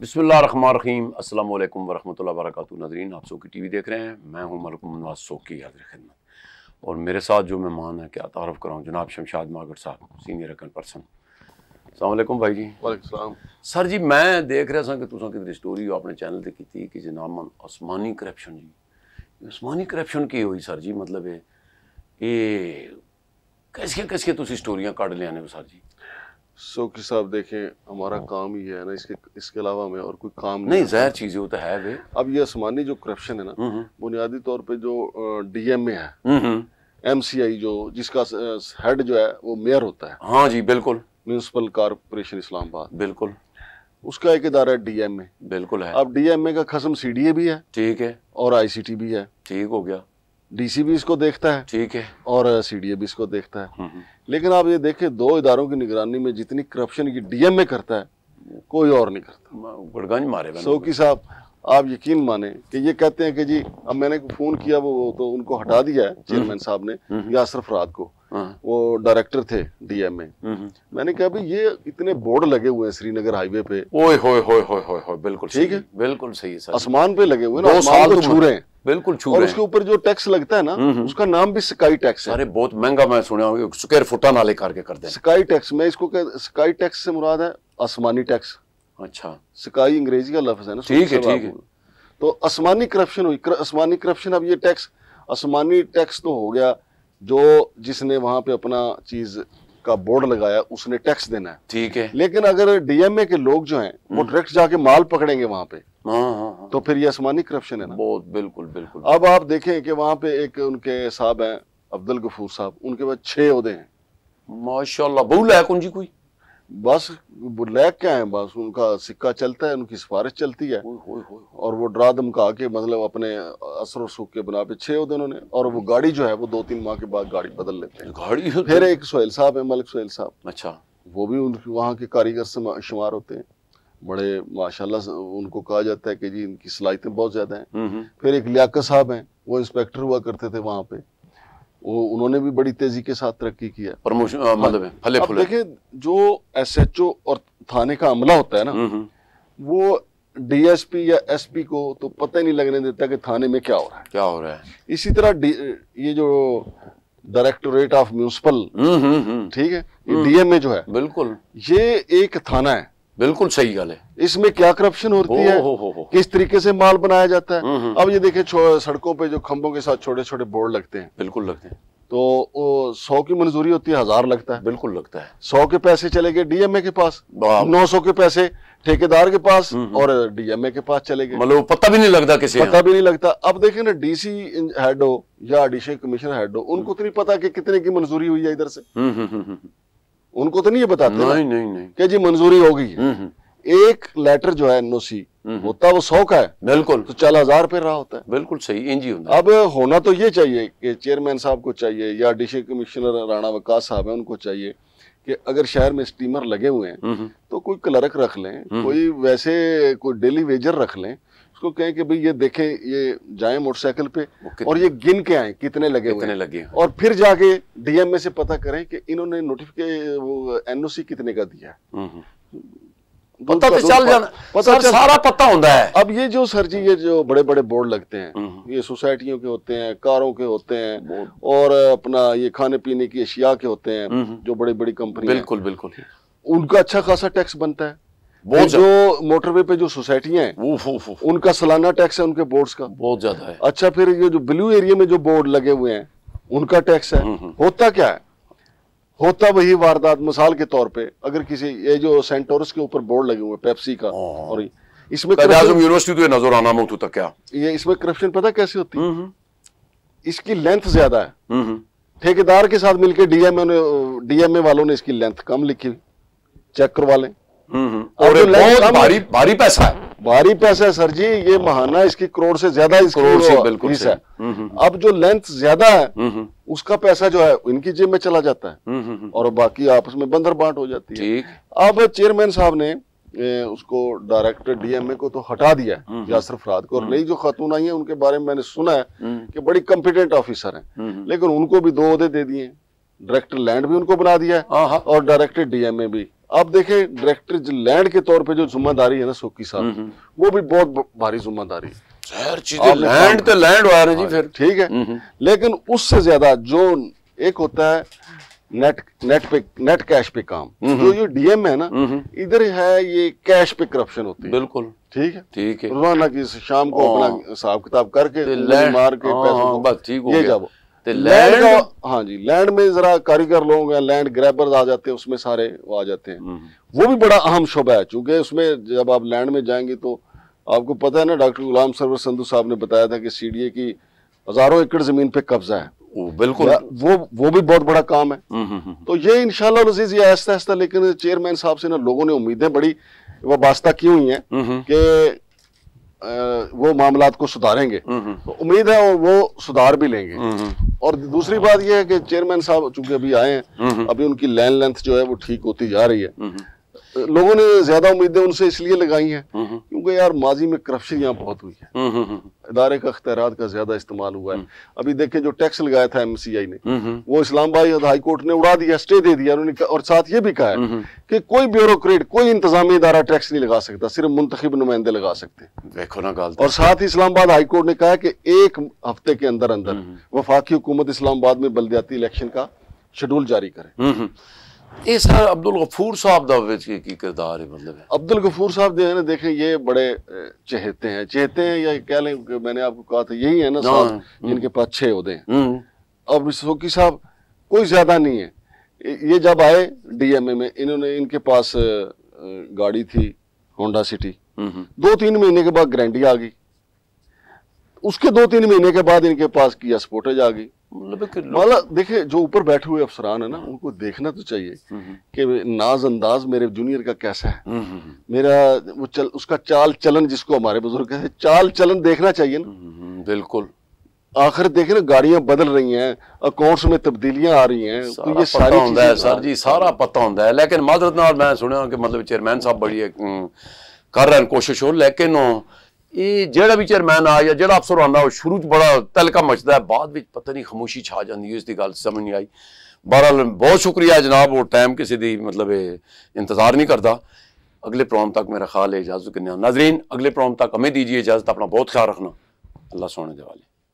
बिस्मिल्लाहिर्रहमानिर्रहीम अस्सलाम वालेकुम वरहमतुल्लाहि वबरकातुहू। नाज़रीन, आप सोकी टीवी देख रहे हैं। मैं हूं मलिक नवाज सोकी हाज़िर खिदमत, और मेरे साथ जो मेहमान है क्या तारुफ कराऊं, जनाब शमशाद मागड़ साहब, सीनियर अकन पर्सन। अस्सलाम वालेकुम भाई जी। वालेकुम सलाम। सर जी, मैं देख रहा था कि तुसां किधर स्टोरी अपने चैनल ते कीती कि जनाब आसमानी करप्शन जी, आसमानी करप्शन की हुई सर जी, मतलब है ये कैसी तुसी स्टोरियां कढ़ लिया ने सर जी? सोकी साहब देखें, हमारा काम ही है ना, इसके अलावा हमें और कोई काम नहीं, ज़ाहिर चीज़ है, वो तो है वे। अब ये आसमानी जो करप्शन है ना, बुनियादी तौर पे जो डीएमए है, एमसीआई जो जिसका हेड जो है वो मेयर होता है। हाँ जी, बिल्कुल। म्यूनिसिपल कॉरपोरेशन इस्लामाबाद, बिल्कुल। उसका एक इदारा है डीएमए। बिल्कुल है। अब डीएमए का खसम सीडीए भी है, ठीक है, और आईसीटी भी है। ठीक हो गया। डीसी भी इसको देखता है, ठीक है, और सीडीए भी इसको देखता है। लेकिन आप ये देखें, दो इदारों की निगरानी में जितनी करप्शन की डीएमए करता है, कोई और नहीं करता। गुड़गंज मारे सोकी साहब, आप यकीन माने कि ये कहते हैं कि जी, अब मैंने फोन किया, वो तो उनको हटा दिया है चेयरमैन साहब ने, यासर फराद को। वो डायरेक्टर थे डीएमए। मैंने कहा भाई, ये इतने बोर्ड लगे हुए हैं श्रीनगर हाईवे पे, ओए होए होए होए होए होए, बिल्कुल ठीक है, बिल्कुल सही है सर। आसमान पे लगे हुए ना, 2 साल आसमान को छू रहे हैं, बिल्कुल छू और रहे उसके ऊपर जो टैक्स लगता है ना, उसका नाम भी स्काई टैक्स है। अरे बहुत महंगा, मैं सुना स्क्वायर फुटा नाले करके कर दे। स्काई टैक्स, मैं इसको स्काई टैक्स से मुराद है आसमानी टैक्स। अच्छा, स्काई अंग्रेजी का लफ्ज है ना। ठीक है, ठीक है। तो आसमानी करप्शन हुई, आसमानी करप्शन। अब ये टैक्स, आसमानी टैक्स तो हो गया, जो जिसने वहां पे अपना चीज का बोर्ड लगाया उसने टैक्स देना है, ठीक है। लेकिन अगर डीएमए के लोग जो हैं वो डायरेक्ट जाके माल पकड़ेंगे वहां पे, तो फिर ये आसमानी करप्शन है ना। बहुत, बिल्कुल बिल्कुल। अब आप देखें कि वहां पे एक उनके साहब हैं, अब्दुल गफूर साहब, उनके पास 6 ओहदे हैं माशाल्लाह। बहु लायक उनकी कोई बस लैक क्या है, बस उनका सिक्का चलता है, उनकी सिफारिश चलती है, और वो डरा धमका के मतलब अपने असर और सुख के बना पे 6 होते उन्होंने। और वो गाड़ी जो है वो 2-3 माह के बाद गाड़ी बदल लेते हैं, गाड़ी। फिर एक सोहेल साहब है, मलिक सोहेल साहब। अच्छा, वो भी वहाँ के कारीगर से शुमार होते हैं, बड़े माशाल्लाह। उनको कहा जाता है कि जी इनकी सलाहियतें बहुत ज्यादा हैं। फिर एक लियाकत साहब हैं, वो इंस्पेक्टर हुआ करते थे वहाँ पे, वो उन्होंने भी बड़ी तेजी के साथ तरक्की किया, प्रमोशन मतलब है, फले फूले। देखिए, जो एसएचओ और थाने का अमला होता है ना, वो डीएसपी या एसपी को तो पता ही नहीं लगने देता कि थाने में क्या हो रहा है। इसी तरह ये जो डायरेक्टोरेट ऑफ म्यूनिसिपल, ठीक है, ये डीएमए जो है, बिल्कुल ये एक थाना है। बिल्कुल सही गल है। इसमें क्या करप्शन होती है, किस तरीके से माल बनाया जाता है। अब ये देखें, सड़कों पे जो खंभों के साथ छोटे छोटे बोर्ड लगते हैं, बिल्कुल लगते हैं, तो 100 की मंजूरी होती है, 1000 लगता है, बिल्कुल लगता है। 100 के पैसे चले गए डीएमए के पास, 900 के पैसे ठेकेदार के पास, और डीएमए के पास चले गए, मतलब पता भी नहीं लगता, किसी पता भी नहीं लगता। अब देखें ना, डीसी हेड हो या एडिशनल कमिश्नर हेड हो, उनको तो नहीं पता कि कितने की मंजूरी हुई है इधर से, उनको तो नहीं ये बताते नहीं कि जी मंजूरी हो गई है। एक लेटर जो है एनओसी होता है वो 100 का है, बिल्कुल, तो 4000 पे रहा होता है। बिल्कुल सही, इंजी होता है। अब होना तो ये चाहिए कि चेयरमैन साहब को चाहिए, या एडिशनल कमिश्नर राणा वकास साहब है, उनको चाहिए कि अगर शहर में स्टीमर लगे हुए हैं तो कोई क्लर्क रख लें, कोई वैसे कोई डेली वेजर रख लें, उसको कहें कि भाई ये देखें, ये जाएं मोटरसाइकिल पे और ये गिन के आए कितने लगे हुए, और फिर जाके डीएमए से पता करें कि इन्होंने नोटिफिकेशन एनओसी कितने का दिया है। पता तो चल जाना, पता सारा पता होता है। अब ये जो सर जी, ये जो बड़े बड़े बोर्ड लगते हैं, ये सोसाइटियों के होते हैं, कारों के होते हैं, और अपना ये खाने पीने की अशिया के होते हैं, जो बड़ी बड़ी कंपनी, बिल्कुल बिल्कुल, उनका अच्छा खासा टैक्स बनता है। जो मोटरवे पे जो सोसाइटियां हैं, उनका सालाना टैक्स है उनके बोर्ड्स का बहुत ज्यादा है। अच्छा, फिर ये जो ब्लू एरिया में जो बोर्ड लगे हुए हैं, उनका टैक्स है। होता क्या है, होता वही वारदात। मिसाल के तौर पे, अगर किसी, ये जो सेंटोरस के ऊपर बोर्ड लगे हुए पेप्सी का, और इसमें यूनिवर्सिटी तो नजर आना मुफ्त तक क्या, ये इसमें करप्शन पता कैसे होती है, इसकी लेंथ ज्यादा है, ठेकेदार के साथ मिलकर डीएमए वालों ने इसकी लेंथ कम लिखी, चेक करवा लें। और बहुत भारी पैसा है, भारी पैसा है सर जी, ये महाना इसकी करोड़ से ज्यादा, करोड़ से बिल्कुल है। अब जो लेंथ ज्यादा है, उसका पैसा जो है इनकी जेब में चला जाता है, और बाकी आपस में बंदर बांट हो जाती है। अब चेयरमैन साहब ने उसको डायरेक्टर डीएमए को तो हटा दिया है, यासर फराद को, और नई जो खातून आई है उनके बारे में मैंने सुना है कि बड़ी कॉम्पिटेंट ऑफिसर हैं, लेकिन उनको भी 2 ओहदे दे दिए, डायरेक्टर लैंड भी उनको बना दिया है, और डायरेक्टर डीएमए भी आप देखें डायरेक्टर लैंड के तौर पे जो जिम्मेदारी है ना सोकी साहब, वो भी बहुत भारी जिम्मेदारी है। हर चीज लैंड तो लैंड हुआ है जी फिर, ठीक है। लेकिन उससे ज्यादा जो एक होता है नेट कैश पे काम, जो ये डीएम है ना, इधर है ये कैश पे करप्शन होती है। बिल्कुल ठीक है, ठीक है। रोजाना की शाम को अपना हिसाब किताब करके मार के पैसों को बस ठीक हो ये गया। जाओ लैंड का, हाँ जी, लैंड में जरा कारीगर लोग हैं, लैंड ग्रैबर्स आ जाते हैं, उसमें सारे वो आ जाते हैं। वो भी बड़ा अहम शोबा है, चूंकि उसमें जब आप लैंड में जाएंगे तो आपको पता है ना, डॉक्टर गुलाम सरवर संधू साहब ने बताया था कि सीडीए की हजारों एकड़ जमीन पे कब्जा है। बिल्कुल, वो भी बहुत बड़ा काम है। तो ये इंशाल्लाह अज़ीज़ ये आहिस्ता आहिस्ता, लेकिन चेयरमैन साहब से ना लोगों ने उम्मीदें बड़ी वाबस्ता की हुई हैं कि वो मामलात को सुधारेंगे। तो उम्मीद है और वो सुधार भी लेंगे। और दूसरी बात यह है कि चेयरमैन साहब चूंकि अभी आए हैं, अभी उनकी लैंड लेंथ जो है वो ठीक होती जा रही है। लोगों ने ज्यादा उम्मीदें उनसे इसलिए लगाई हैं क्योंकि यार माजी में करप्शन यहाँ बहुत हुई है, इदारे का अख्तियारात का ज्यादा इस्तेमाल हुआ है। अभी देखें जो टैक्स लगाया था एमसीआई ने, वो इस्लामाबाद हाई कोर्ट ने उड़ा दिया, स्टे दे दिया उन्होंने। और साथ ये भी कहा है कि कोई ब्यूरोक्रेट, कोई इंतजामी इदारा टैक्स नहीं लगा सकता, सिर्फ मुंतखब नुमाइंदे लगा सकते। देखो ना गाल। और साथ ही इस्लामाबाद हाई कोर्ट ने कहा कि 1 हफ्ते के अंदर अंदर वफाकी हुकूमत इस्लामाबाद में बल्दियाती इलेक्शन का शेड्यूल जारी करे। ये सर अब्दुल गफूर साहब दा की किरदार है, मतलब है अब्दुल गफूर साहब जो है ना, देखें ये बड़े चहेते हैं या कह लें कि मैंने आपको कहा था यही है ना साहब जिनके पास 6 ओहदे हैं। अब सोकी साहब कोई ज्यादा नहीं है। ये जब आए डीएमए में, इनके पास गाड़ी थी होंडा सिटी, 2-3 महीने के बाद ग्रैंडी आ गई, उसके 2-3 महीने के बाद इनके पास किया स्पोर्टेज आ गई। मतलब देखिए जो ऊपर बैठे हुए अफसरान है ना, उनको देखना तो चाहिए कि नाज अंदाज मेरे जूनियर का कैसा है, मेरा वो उसका चाल चलन, जिसको हमारे बुजुर्ग कहते हैं, चाल चलन देखना चाहिए ना। बिल्कुल। आखिर देखें ना, गाड़ियां बदल रही हैं, अकाउंट्स में तब्दीलियां आ रही हैं, तो ये सारी होता है सर जी, सारा पता होता है। लेकिन मादरत नाल मैं सुना कि मतलब चेयरमैन साहब बड़ी कर रहे हैं कोशिश हो, लेकिन ये जेड़ा भी चेयरमैन आ या जेड़ा अफसर आना, शुरू च बड़ा तलका मचदा है, बाद में पता नहीं खामोशी छा जाती है, इसकी गल समझ नहीं आई। बहरहाल बहुत शुक्रिया जनाब, वो टाइम किसी दी मतलब इंतजार नहीं करता। अगले प्रोग्राम तक मेरा ख्याल है इजाजत के नाज़रीन, अगले प्रोग्राम तक हमें दीजिए इजाजत। अपना बहुत ख्याल रखना। अल्लाह सोने दे वाले।